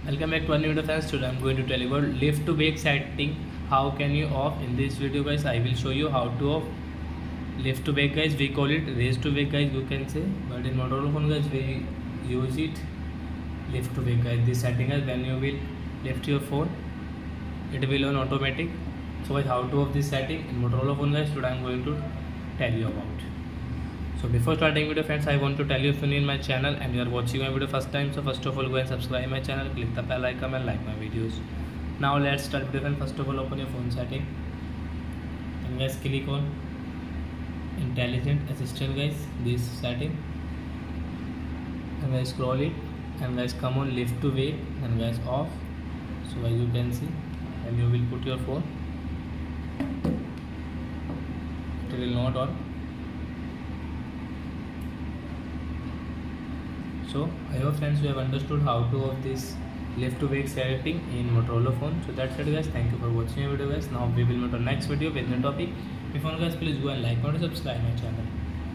Welcome back to a new video friends. Today I'm going to tell you about lift to wake setting. How can you off? In this video guys I will show you how to off lift to wake guys. We call it raise to wake guys, you can say, but in Motorola phone guys we use it lift to wake guys. This setting is when you will lift your phone it will on automatic. So guys, how to off this setting in Motorola phone guys, today I'm going to tell you about. So before starting video friends, I want to tell you if you're new in my channel and you are watching my video first time, so first of all go and subscribe my channel, click the bell icon and like my videos. Now let's start video friends. First of all open your phone setting and guys click on intelligent assistant guys, this setting, and guys scroll it and guys come on lift to wake and guys off. So as you can see, and you will put your phone, it will not on. So I hope friends you have understood how to off this lift to wake setting in Motorola phone. So that's it guys, thank you for watching my video guys. Now we will meet on next video with new topic. If you want guys, please go and like and subscribe my channel.